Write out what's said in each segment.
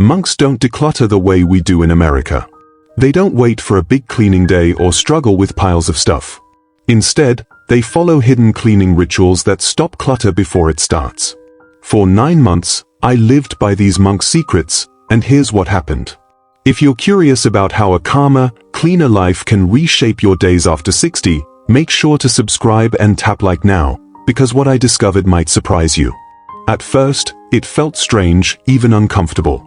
Monks don't declutter the way we do in America. They don't wait for a big cleaning day or struggle with piles of stuff. Instead, they follow hidden cleaning rituals that stop clutter before it starts. For 9 months, I lived by these monk secrets, and here's what happened. If you're curious about how a calmer, cleaner life can reshape your days after 60, make sure to subscribe and tap like now, because what I discovered might surprise you. At first, it felt strange, even uncomfortable.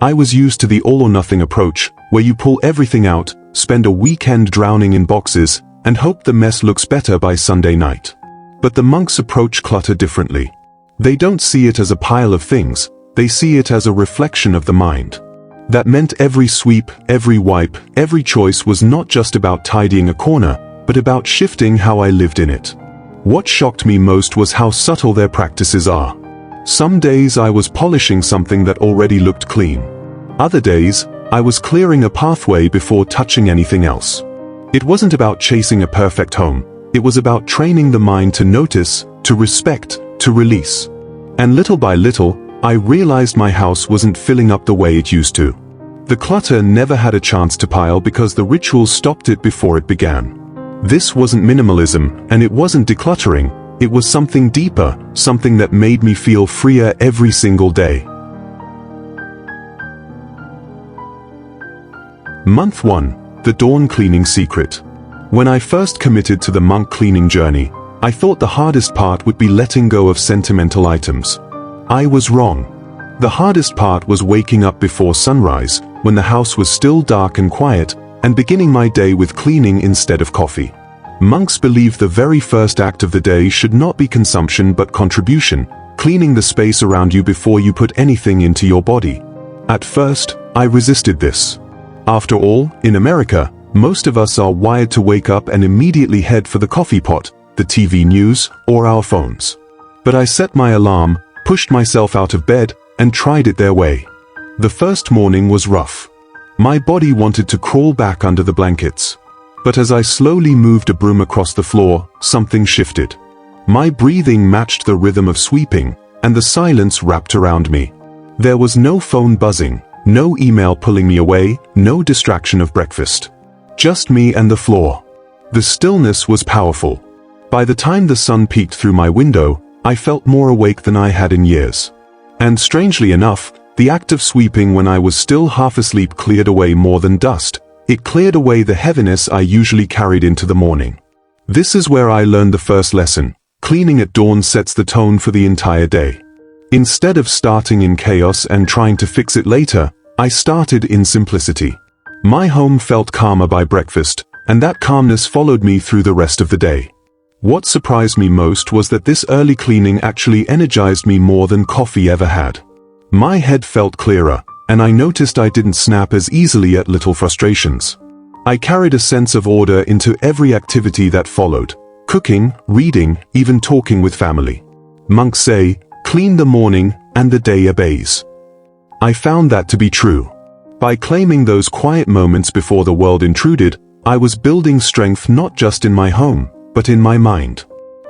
I was used to the all-or-nothing approach, where you pull everything out, spend a weekend drowning in boxes, and hope the mess looks better by Sunday night. But the monks approach clutter differently. They don't see it as a pile of things, they see it as a reflection of the mind. That meant every sweep, every wipe, every choice was not just about tidying a corner, but about shifting how I lived in it. What shocked me most was how subtle their practices are. Some days I was polishing something that already looked clean. Other days, I was clearing a pathway before touching anything else. It wasn't about chasing a perfect home, it was about training the mind to notice, to respect, to release. And little by little, I realized my house wasn't filling up the way it used to. The clutter never had a chance to pile because the rituals stopped it before it began. This wasn't minimalism, and it wasn't decluttering, it was something deeper, something that made me feel freer every single day. Month 1. The Dawn Cleaning Secret. When I first committed to the monk cleaning journey, I thought the hardest part would be letting go of sentimental items. I was wrong. The hardest part was waking up before sunrise, when the house was still dark and quiet, and beginning my day with cleaning instead of coffee. Monks believe the very first act of the day should not be consumption but contribution, cleaning the space around you before you put anything into your body. At first, I resisted this. After all, in America, most of us are wired to wake up and immediately head for the coffee pot, the TV news, or our phones. But I set my alarm, pushed myself out of bed, and tried it their way. The first morning was rough. My body wanted to crawl back under the blankets. But as I slowly moved a broom across the floor, something shifted. My breathing matched the rhythm of sweeping, and the silence wrapped around me. There was no phone buzzing, no email pulling me away, no distraction of breakfast. Just me and the floor. The stillness was powerful. By the time the sun peeked through my window, I felt more awake than I had in years. And strangely enough, the act of sweeping when I was still half asleep cleared away more than dust. It cleared away the heaviness I usually carried into the morning. This is where I learned the first lesson. Cleaning at dawn sets the tone for the entire day. Instead of starting in chaos and trying to fix it later, I started in simplicity. My home felt calmer by breakfast, and that calmness followed me through the rest of the day. What surprised me most was that this early cleaning actually energized me more than coffee ever had. My head felt clearer, and I noticed I didn't snap as easily at little frustrations. I carried a sense of order into every activity that followed: cooking, reading, even talking with family. Monks say, "Clean the morning, and the day obeys." I found that to be true. By claiming those quiet moments before the world intruded, I was building strength not just in my home, but in my mind.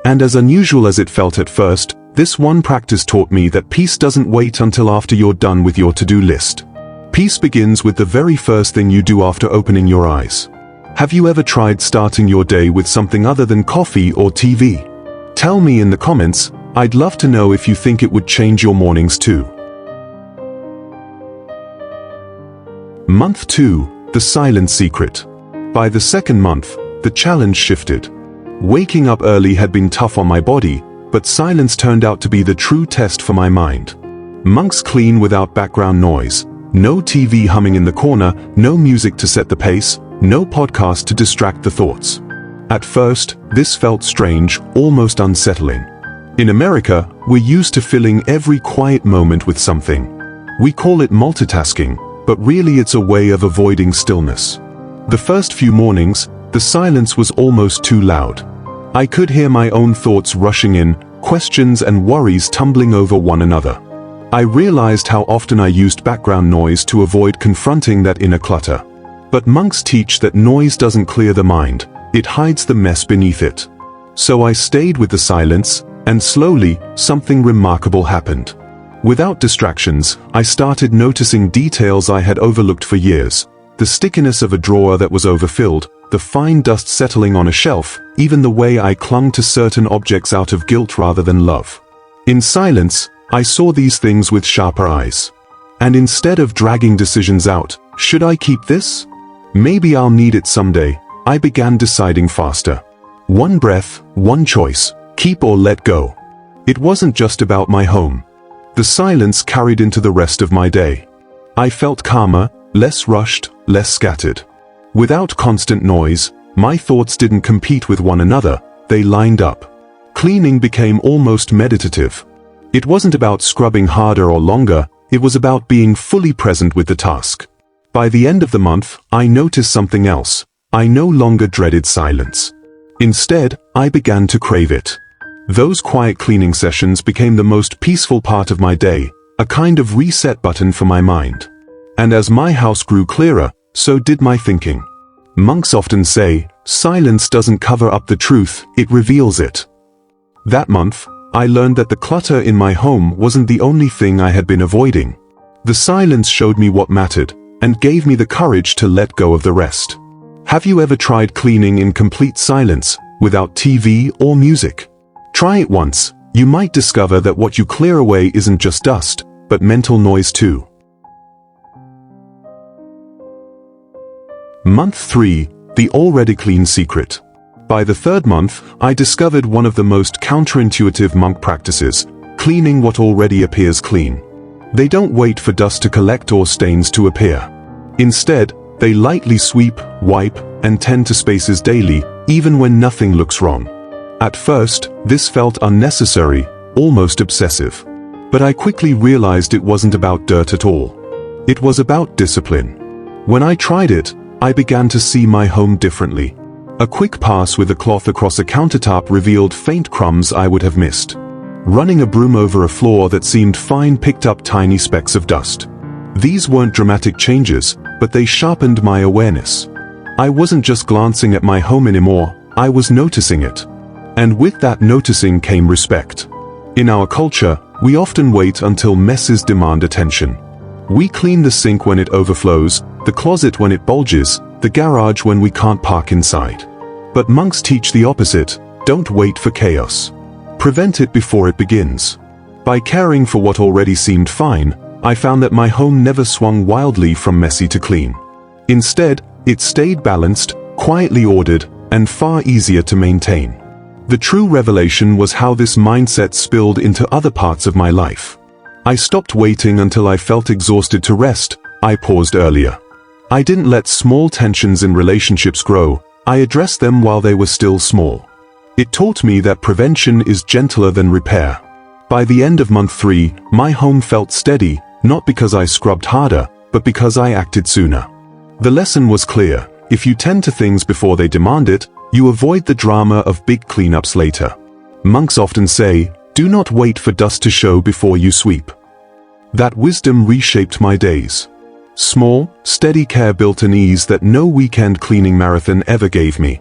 And as unusual as it felt at first, this one practice taught me that peace doesn't wait until after you're done with your to-do list. Peace begins with the very first thing you do after opening your eyes. Have you ever tried starting your day with something other than coffee or TV? Tell me in the comments. I'd love to know if you think it would change your mornings too. Month 2. The Silent Secret. By the second month, the challenge shifted. Waking up early had been tough on my body, but silence turned out to be the true test for my mind. Monks clean without background noise. No TV humming in the corner, no music to set the pace, no podcast to distract the thoughts. At first, this felt strange, almost unsettling. In America, we're used to filling every quiet moment with something. We call it multitasking, but really it's a way of avoiding stillness. The first few mornings, the silence was almost too loud. I could hear my own thoughts rushing in, questions and worries tumbling over one another. I realized how often I used background noise to avoid confronting that inner clutter. But monks teach that noise doesn't clear the mind, it hides the mess beneath it. So I stayed with the silence, and slowly, something remarkable happened. Without distractions, I started noticing details I had overlooked for years. The stickiness of a drawer that was overfilled, the fine dust settling on a shelf, even the way I clung to certain objects out of guilt rather than love. In silence, I saw these things with sharper eyes. And instead of dragging decisions out, should I keep this? Maybe I'll need it someday, I began deciding faster. One breath, one choice, keep or let go. It wasn't just about my home. The silence carried into the rest of my day. I felt calmer, less rushed, less scattered. Without constant noise, my thoughts didn't compete with one another, they lined up. Cleaning became almost meditative. It wasn't about scrubbing harder or longer, it was about being fully present with the task. By the end of the month, I noticed something else. I no longer dreaded silence. Instead, I began to crave it. Those quiet cleaning sessions became the most peaceful part of my day, a kind of reset button for my mind. And as my house grew clearer, so did my thinking. Monks often say, silence doesn't cover up the truth, it reveals it. That month, I learned that the clutter in my home wasn't the only thing I had been avoiding. The silence showed me what mattered, and gave me the courage to let go of the rest. Have you ever tried cleaning in complete silence, without TV or music? Try it once, you might discover that what you clear away isn't just dust, but mental noise too. Month 3, the already clean secret. By the third month, I discovered one of the most counterintuitive monk practices, cleaning what already appears clean. They don't wait for dust to collect or stains to appear. Instead, they lightly sweep, wipe, and tend to spaces daily, even when nothing looks wrong. At first, this felt unnecessary, almost obsessive. But I quickly realized it wasn't about dirt at all. It was about discipline. When I tried it, I began to see my home differently. A quick pass with a cloth across a countertop revealed faint crumbs I would have missed. Running a broom over a floor that seemed fine picked up tiny specks of dust. These weren't dramatic changes, but they sharpened my awareness. I wasn't just glancing at my home anymore, I was noticing it. And with that noticing came respect. In our culture, we often wait until messes demand attention. We clean the sink when it overflows, the closet when it bulges, the garage when we can't park inside. But monks teach the opposite, don't wait for chaos. Prevent it before it begins. By caring for what already seemed fine, I found that my home never swung wildly from messy to clean. Instead, it stayed balanced, quietly ordered, and far easier to maintain. The true revelation was how this mindset spilled into other parts of my life. I stopped waiting until I felt exhausted to rest, I paused earlier. I didn't let small tensions in relationships grow, I addressed them while they were still small. It taught me that prevention is gentler than repair. By the end of month 3, my home felt steady, not because I scrubbed harder, but because I acted sooner. The lesson was clear, if you tend to things before they demand it, you avoid the drama of big cleanups later. Monks often say, do not wait for dust to show before you sweep. That wisdom reshaped my days. Small, steady care built an ease that no weekend cleaning marathon ever gave me.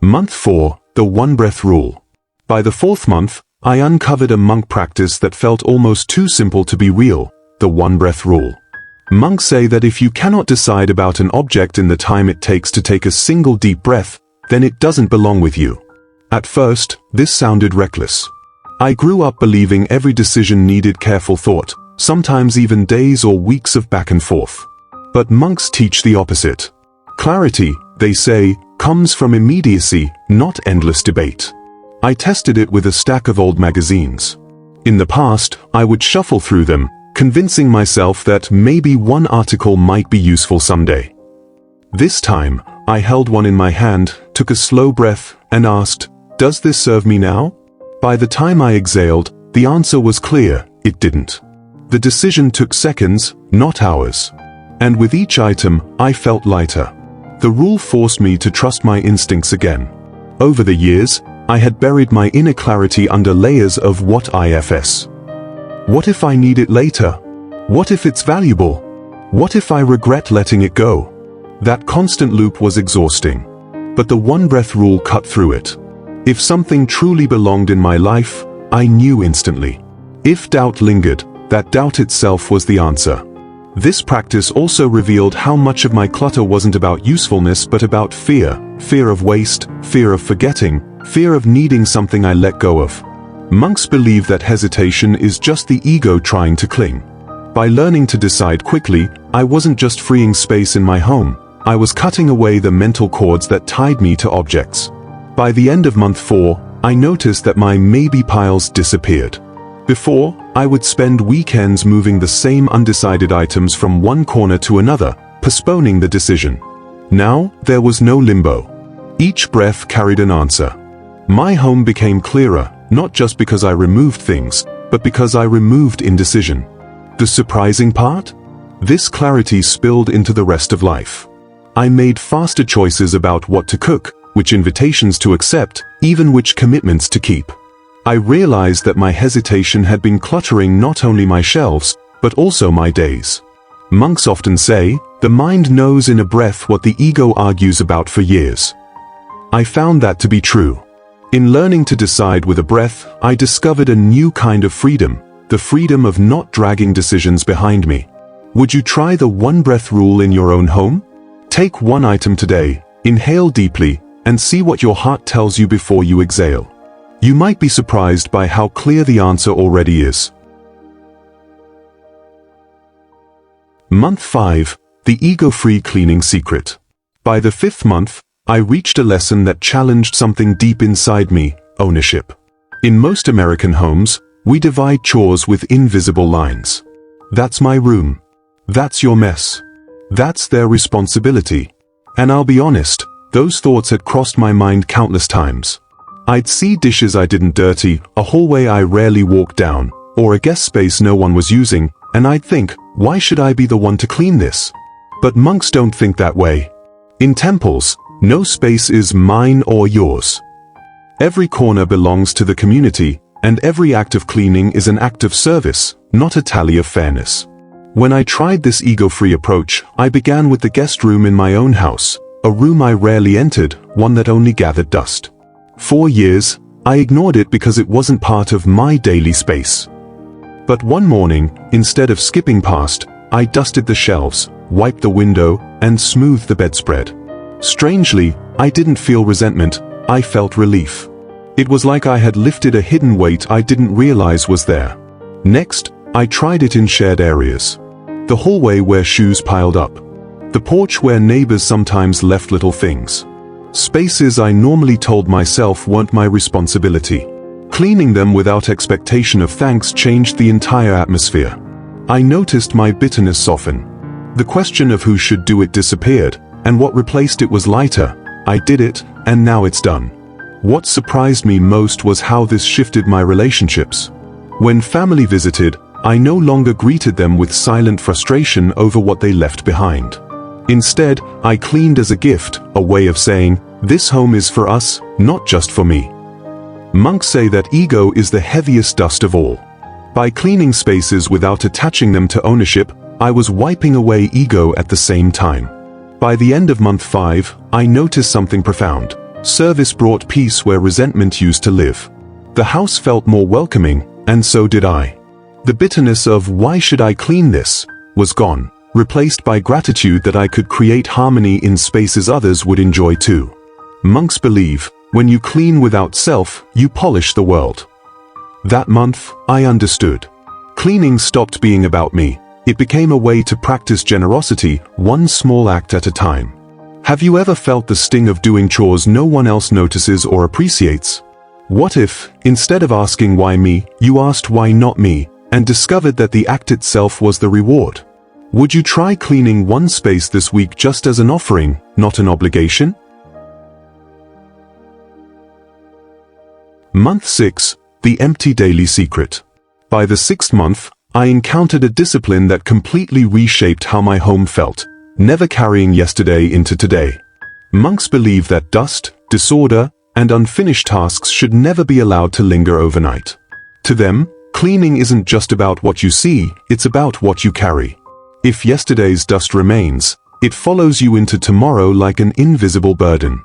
Month 4, the one breath rule. By the 4th month, I uncovered a monk practice that felt almost too simple to be real, the one breath rule. Monks say that if you cannot decide about an object in the time it takes to take a single deep breath, then it doesn't belong with you. At first, this sounded reckless. I grew up believing every decision needed careful thought, sometimes even days or weeks of back and forth. But monks teach the opposite. Clarity, they say, comes from immediacy, not endless debate. I tested it with a stack of old magazines. In the past, I would shuffle through them, convincing myself that maybe one article might be useful someday. This time, I held one in my hand, took a slow breath, and asked, does this serve me now? By the time I exhaled, the answer was clear, it didn't. The decision took seconds, not hours. And with each item, I felt lighter. The rule forced me to trust my instincts again. Over the years, I had buried my inner clarity under layers of what ifs. What if I need it later? What if it's valuable? What if I regret letting it go? That constant loop was exhausting. But the one breath rule cut through it. If something truly belonged in my life, I knew instantly. If doubt lingered, that doubt itself was the answer. This practice also revealed how much of my clutter wasn't about usefulness but about fear. Fear of waste, fear of forgetting, fear of needing something I let go of. Monks believe that hesitation is just the ego trying to cling. By learning to decide quickly, I wasn't just freeing space in my home, I was cutting away the mental cords that tied me to objects. By the end of month 4, I noticed that my maybe piles disappeared. Before, I would spend weekends moving the same undecided items from one corner to another, postponing the decision. Now, there was no limbo. Each breath carried an answer. My home became clearer, not just because I removed things, but because I removed indecision. The surprising part? This clarity spilled into the rest of life. I made faster choices about what to cook, which invitations to accept, even which commitments to keep. I realized that my hesitation had been cluttering not only my shelves, but also my days. Monks often say, the mind knows in a breath what the ego argues about for years. I found that to be true. In learning to decide with a breath, I discovered a new kind of freedom, the freedom of not dragging decisions behind me. Would you try the one-breath rule in your own home? Take one item today, inhale deeply, and see what your heart tells you before you exhale. You might be surprised by how clear the answer already is. Month 5, the ego-free cleaning secret. By the 5th month, I reached a lesson that challenged something deep inside me, ownership. In most American homes, we divide chores with invisible lines. That's my room. That's your mess. That's their responsibility. And I'll be honest, those thoughts had crossed my mind countless times. I'd see dishes I didn't dirty, a hallway I rarely walked down, or a guest space no one was using, and I'd think, why should I be the one to clean this? But monks don't think that way. In temples, no space is mine or yours. Every corner belongs to the community, and every act of cleaning is an act of service, not a tally of fairness. When I tried this ego-free approach, I began with the guest room in my own house, a room I rarely entered, one that only gathered dust. 4 years, I ignored it because it wasn't part of my daily space. But one morning, instead of skipping past, I dusted the shelves, wiped the window, and smoothed the bedspread. Strangely, I didn't feel resentment, I felt relief. It was like I had lifted a hidden weight I didn't realize was there. Next, I tried it in shared areas. The hallway where shoes piled up. The porch where neighbors sometimes left little things. Spaces I normally told myself weren't my responsibility. Cleaning them without expectation of thanks changed the entire atmosphere. I noticed my bitterness soften. The question of who should do it disappeared, and what replaced it was lighter. I did it, and now it's done. What surprised me most was how this shifted my relationships. When family visited, I no longer greeted them with silent frustration over what they left behind. Instead, I cleaned as a gift, a way of saying, this home is for us, not just for me. Monks say that ego is the heaviest dust of all. By cleaning spaces without attaching them to ownership, I was wiping away ego at the same time. By the end of month 5, I noticed something profound. Service brought peace where resentment used to live. The house felt more welcoming, and so did I. The bitterness of why should I clean this was gone, replaced by gratitude that I could create harmony in spaces others would enjoy too. Monks believe, when you clean without self, you polish the world. That month, I understood. Cleaning stopped being about me. It became a way to practice generosity, one small act at a time. Have you ever felt the sting of doing chores no one else notices or appreciates? What if, instead of asking why me, you asked why not me, and discovered that the act itself was the reward? Would you try cleaning one space this week just as an offering, not an obligation? Month 6, the empty daily secret. By the 6th month, I encountered a discipline that completely reshaped how my home felt, never carrying yesterday into today. Monks believe that dust, disorder, and unfinished tasks should never be allowed to linger overnight. To them, cleaning isn't just about what you see, it's about what you carry. If yesterday's dust remains, it follows you into tomorrow like an invisible burden.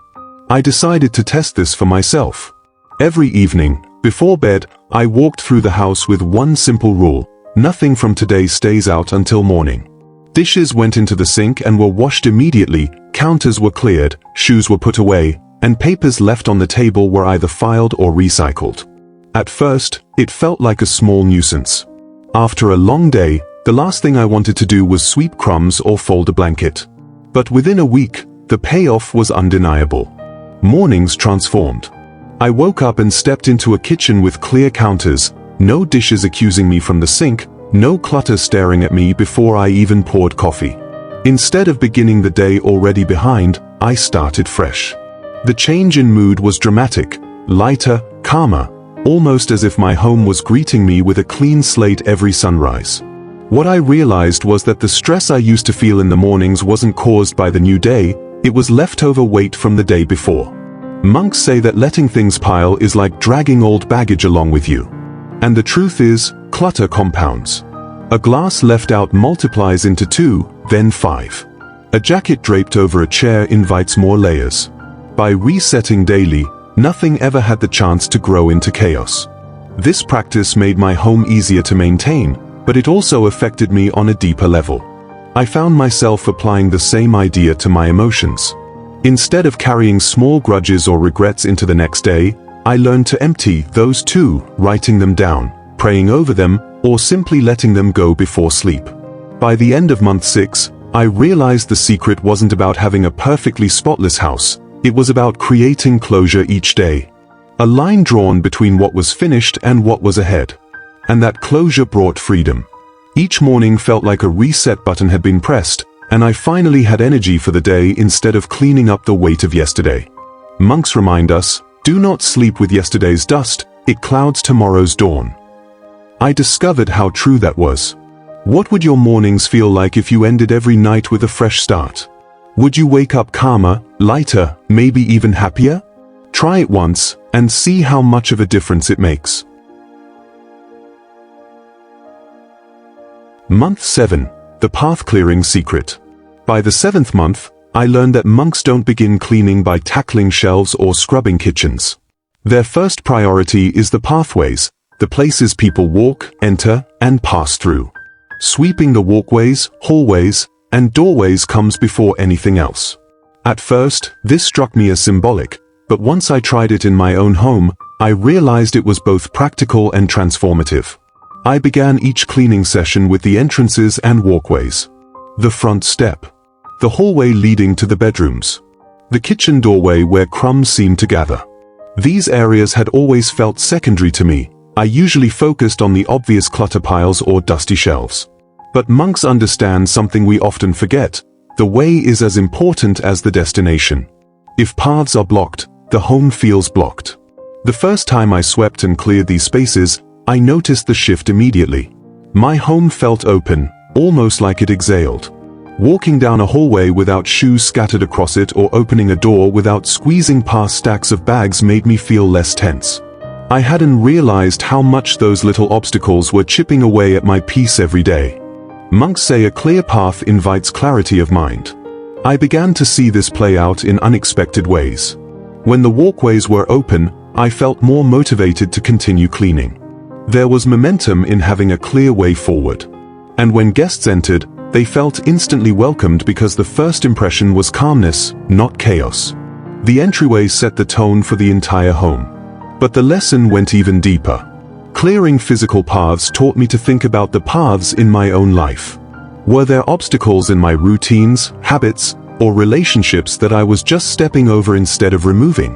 I decided to test this for myself. Every evening, before bed, I walked through the house with one simple rule: nothing from today stays out until morning. Dishes went into the sink and were washed immediately, counters were cleared, shoes were put away, and papers left on the table were either filed or recycled. At first, it felt like a small nuisance. After a long day, the last thing I wanted to do was sweep crumbs or fold a blanket. But within a week, the payoff was undeniable. Mornings transformed. I woke up and stepped into a kitchen with clear counters, no dishes accusing me from the sink, no clutter staring at me before I even poured coffee. Instead of beginning the day already behind, I started fresh. The change in mood was dramatic, lighter, calmer, almost as if my home was greeting me with a clean slate every sunrise. What I realized was that the stress I used to feel in the mornings wasn't caused by the new day, it was leftover weight from the day before. Monks say that letting things pile is like dragging old baggage along with you. And the truth is, clutter compounds. A glass left out multiplies into 2, then 5. A jacket draped over a chair invites more layers. By resetting daily, nothing ever had the chance to grow into chaos. This practice made my home easier to maintain, but it also affected me on a deeper level. I found myself applying the same idea to my emotions. Instead of carrying small grudges or regrets into the next day, I learned to empty those too, writing them down, praying over them, or simply letting them go before sleep. By the end of month 6, I realized the secret wasn't about having a perfectly spotless house, it was about creating closure each day. A line drawn between what was finished and what was ahead. And that closure brought freedom. Each morning felt like a reset button had been pressed, and I finally had energy for the day instead of cleaning up the weight of yesterday. Monks remind us, do not sleep with yesterday's dust, it clouds tomorrow's dawn. I discovered how true that was. What would your mornings feel like if you ended every night with a fresh start? Would you wake up calmer, lighter, maybe even happier? Try it once, and see how much of a difference it makes. Month 7. The Path Clearing Secret. By the 7th month, I learned that monks don't begin cleaning by tackling shelves or scrubbing kitchens. Their first priority is the pathways, the places people walk, enter, and pass through. Sweeping the walkways, hallways, and doorways comes before anything else. At first, this struck me as symbolic, but once I tried it in my own home, I realized it was both practical and transformative. I began each cleaning session with the entrances and walkways. The front step. The hallway leading to the bedrooms. The kitchen doorway where crumbs seemed to gather. These areas had always felt secondary to me. I usually focused on the obvious clutter piles or dusty shelves. But monks understand something we often forget. The way is as important as the destination. If paths are blocked, the home feels blocked. The first time I swept and cleared these spaces, I noticed the shift immediately. My home felt open, almost like it exhaled. Walking down a hallway without shoes scattered across it or opening a door without squeezing past stacks of bags made me feel less tense. I hadn't realized how much those little obstacles were chipping away at my peace every day. Monks say a clear path invites clarity of mind. I began to see this play out in unexpected ways. When the walkways were open, I felt more motivated to continue cleaning. There was momentum in having a clear way forward. And when guests entered, they felt instantly welcomed because the first impression was calmness, not chaos. The entryway set the tone for the entire home. But the lesson went even deeper. Clearing physical paths taught me to think about the paths in my own life. Were there obstacles in my routines, habits, or relationships that I was just stepping over instead of removing?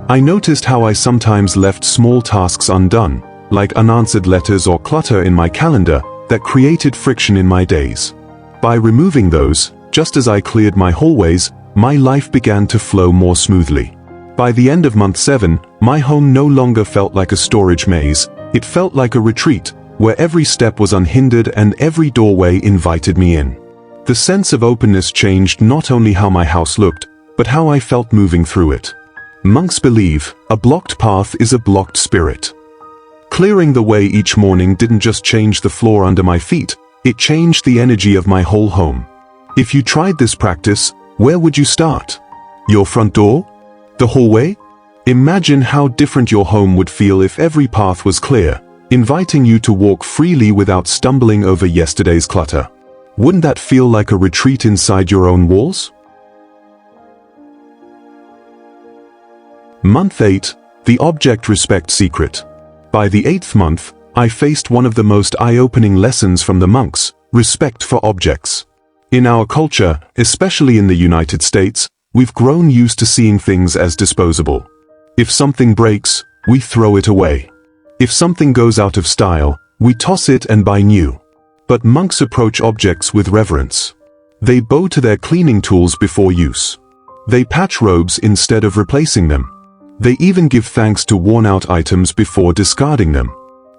I noticed how I sometimes left small tasks undone, like unanswered letters or clutter in my calendar, that created friction in my days. By removing those, just as I cleared my hallways, my life began to flow more smoothly. By the end of month 7, my home no longer felt like a storage maze, it felt like a retreat, where every step was unhindered and every doorway invited me in. The sense of openness changed not only how my house looked, but how I felt moving through it. Monks believe, a blocked path is a blocked spirit. Clearing the way each morning didn't just change the floor under my feet, it changed the energy of my whole home. If you tried this practice, where would you start? Your front door? The hallway? Imagine how different your home would feel if every path was clear, inviting you to walk freely without stumbling over yesterday's clutter. Wouldn't that feel like a retreat inside your own walls? Month 8, the Object Respect Secret. By the 8th month, I faced one of the most eye-opening lessons from the monks: respect for objects. In our culture, especially in the United States, we've grown used to seeing things as disposable. If something breaks, we throw it away. If something goes out of style, we toss it and buy new. But monks approach objects with reverence. They bow to their cleaning tools before use. They patch robes instead of replacing them. They even give thanks to worn-out items before discarding them.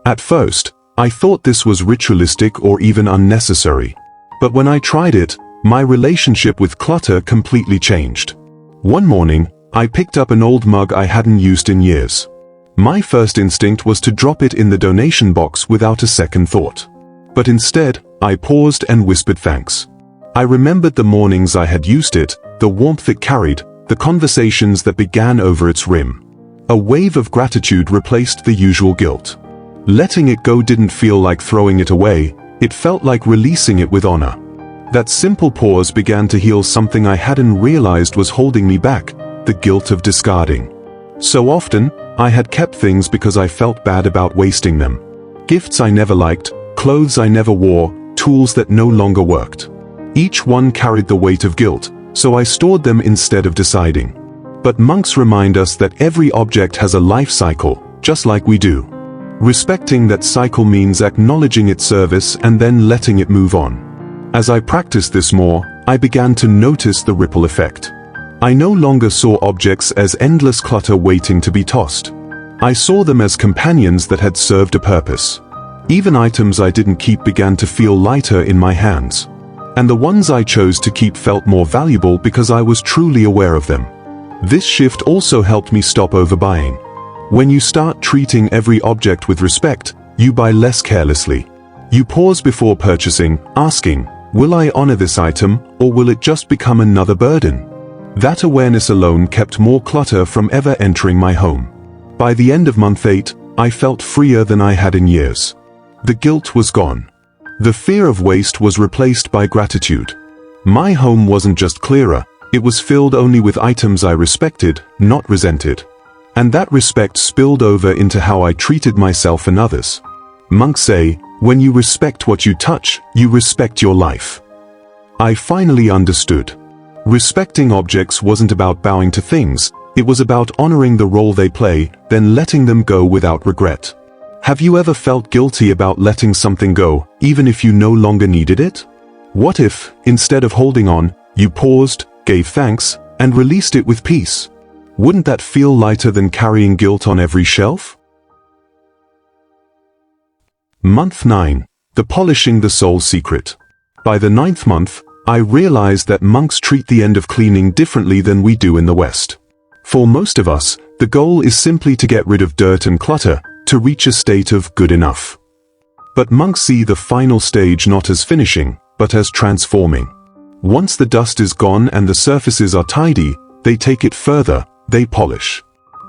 At first, I thought this was ritualistic or even unnecessary. But when I tried it, my relationship with clutter completely changed. One morning, I picked up an old mug I hadn't used in years. My first instinct was to drop it in the donation box without a second thought. But instead, I paused and whispered thanks. I remembered the mornings I had used it, the warmth it carried, the conversations that began over its rim. A wave of gratitude replaced the usual guilt. Letting it go didn't feel like throwing it away, it felt like releasing it with honor. That simple pause began to heal something I hadn't realized was holding me back: the guilt of discarding. So often, I had kept things because I felt bad about wasting them. Gifts I never liked, clothes I never wore, tools that no longer worked. Each one carried the weight of guilt, so I stored them instead of deciding. But monks remind us that every object has a life cycle, just like we do. Respecting that cycle means acknowledging its service and then letting it move on. As I practiced this more, I began to notice the ripple effect. I no longer saw objects as endless clutter waiting to be tossed. I saw them as companions that had served a purpose. Even items I didn't keep began to feel lighter in my hands. And the ones I chose to keep felt more valuable because I was truly aware of them. This shift also helped me stop overbuying. When you start treating every object with respect, you buy less carelessly. You pause before purchasing, asking, will I honor this item, or will it just become another burden? That awareness alone kept more clutter from ever entering my home. By the end of month 8, I felt freer than I had in years. The guilt was gone. The fear of waste was replaced by gratitude. My home wasn't just clearer, it was filled only with items I respected, not resented. And that respect spilled over into how I treated myself and others. Monks say, when you respect what you touch, you respect your life. I finally understood. Respecting objects wasn't about bowing to things, it was about honoring the role they play, then letting them go without regret. Have you ever felt guilty about letting something go, even if you no longer needed it? What if, instead of holding on, you paused, gave thanks, and released it with peace? Wouldn't that feel lighter than carrying guilt on every shelf? Month 9. The Polishing the Soul Secret. By the 9th month, I realized that monks treat the end of cleaning differently than we do in the West. For most of us, the goal is simply to get rid of dirt and clutter, to reach a state of good enough. But monks see the final stage not as finishing, but as transforming. Once the dust is gone and the surfaces are tidy, they take it further, they polish.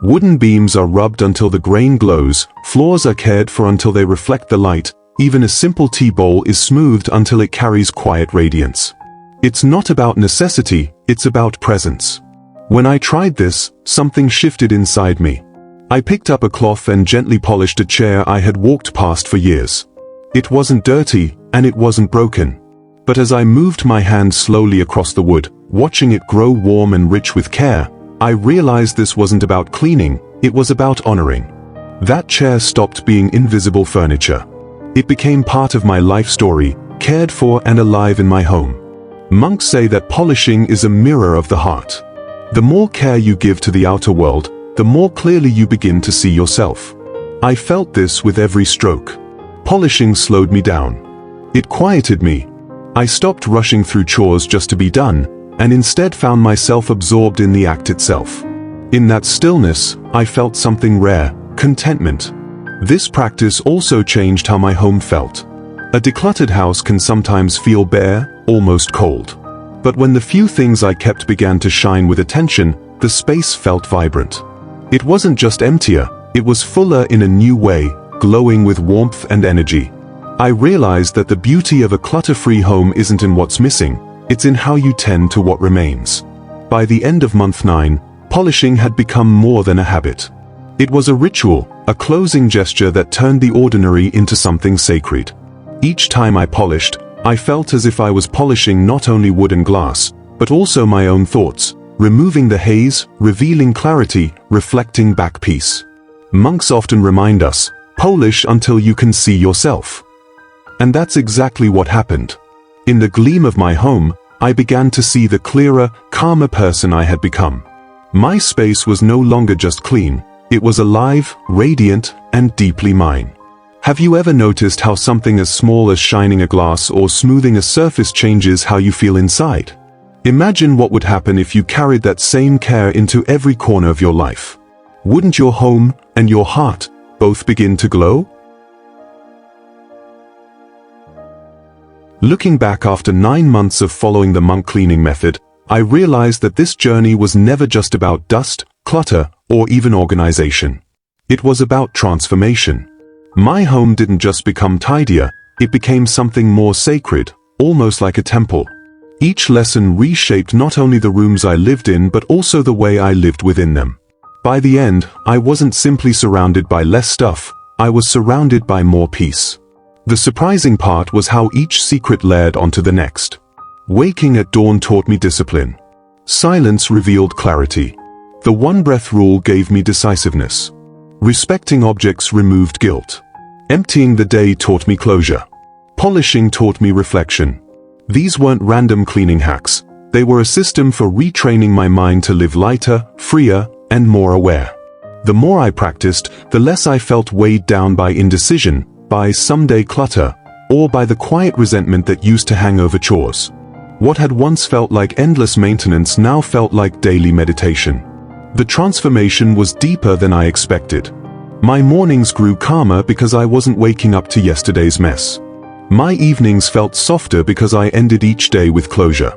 Wooden beams are rubbed until the grain glows, floors are cared for until they reflect the light, even a simple tea bowl is smoothed until it carries quiet radiance. It's not about necessity, it's about presence. When I tried this, something shifted inside me. I picked up a cloth and gently polished a chair I had walked past for years. It wasn't dirty, and it wasn't broken. But as I moved my hand slowly across the wood, watching it grow warm and rich with care, I realized this wasn't about cleaning, it was about honoring. That chair stopped being invisible furniture. It became part of my life story, cared for and alive in my home. Monks say that polishing is a mirror of the heart. The more care you give to the outer world, the more clearly you begin to see yourself. I felt this with every stroke. Polishing slowed me down. It quieted me. I stopped rushing through chores just to be done, and instead found myself absorbed in the act itself. In that stillness, I felt something rare: contentment. This practice also changed how my home felt. A decluttered house can sometimes feel bare, almost cold. But when the few things I kept began to shine with attention, the space felt vibrant. It wasn't just emptier, it was fuller in a new way, glowing with warmth and energy. I realized that the beauty of a clutter-free home isn't in what's missing, it's in how you tend to what remains. By the end of month 9, polishing had become more than a habit. It was a ritual, a closing gesture that turned the ordinary into something sacred. Each time I polished, I felt as if I was polishing not only wood and glass, but also my own thoughts, removing the haze, revealing clarity, reflecting back peace. Monks often remind us, polish until you can see yourself. And that's exactly what happened. In the gleam of my home, I began to see the clearer, calmer person I had become. My space was no longer just clean, it was alive, radiant, and deeply mine. Have you ever noticed how something as small as shining a glass or smoothing a surface changes how you feel inside? Imagine what would happen if you carried that same care into every corner of your life. Wouldn't your home and your heart both begin to glow? Looking back after 9 months of following the monk cleaning method, I realized that this journey was never just about dust, clutter, or even organization. It was about transformation. My home didn't just become tidier, it became something more sacred, almost like a temple. Each lesson reshaped not only the rooms I lived in but also the way I lived within them. By the end, I wasn't simply surrounded by less stuff, I was surrounded by more peace. The surprising part was how each secret layered onto the next. Waking at dawn taught me discipline. Silence revealed clarity. The one-breath rule gave me decisiveness. Respecting objects removed guilt. Emptying the day taught me closure. Polishing taught me reflection. These weren't random cleaning hacks. They were a system for retraining my mind to live lighter, freer, and more aware. The more I practiced, the less I felt weighed down by indecision, by someday clutter, or by the quiet resentment that used to hang over chores. What had once felt like endless maintenance now felt like daily meditation. The transformation was deeper than I expected. My mornings grew calmer because I wasn't waking up to yesterday's mess. My evenings felt softer because I ended each day with closure.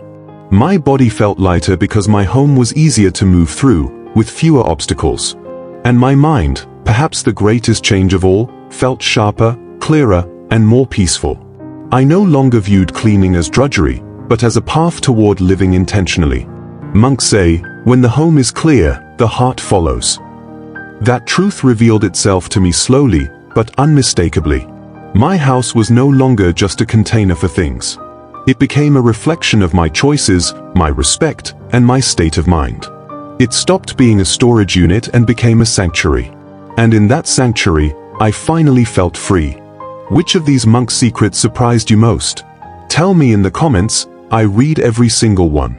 My body felt lighter because my home was easier to move through, with fewer obstacles. And my mind, perhaps the greatest change of all, felt sharper, clearer, and more peaceful. I no longer viewed cleaning as drudgery, but as a path toward living intentionally. Monks say, when the home is clear, the heart follows. That truth revealed itself to me slowly, but unmistakably. My house was no longer just a container for things. It became a reflection of my choices, my respect, and my state of mind. It stopped being a storage unit and became a sanctuary. And in that sanctuary, I finally felt free. Which of these monk secrets surprised you most? Tell me in the comments, I read every single one.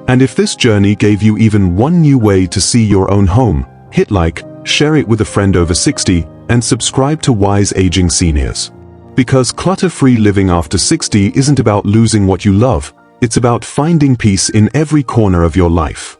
And if this journey gave you even one new way to see your own home, hit like, share it with a friend over 60, and subscribe to Wise Aging Seniors. Because clutter-free living after 60 isn't about losing what you love, it's about finding peace in every corner of your life.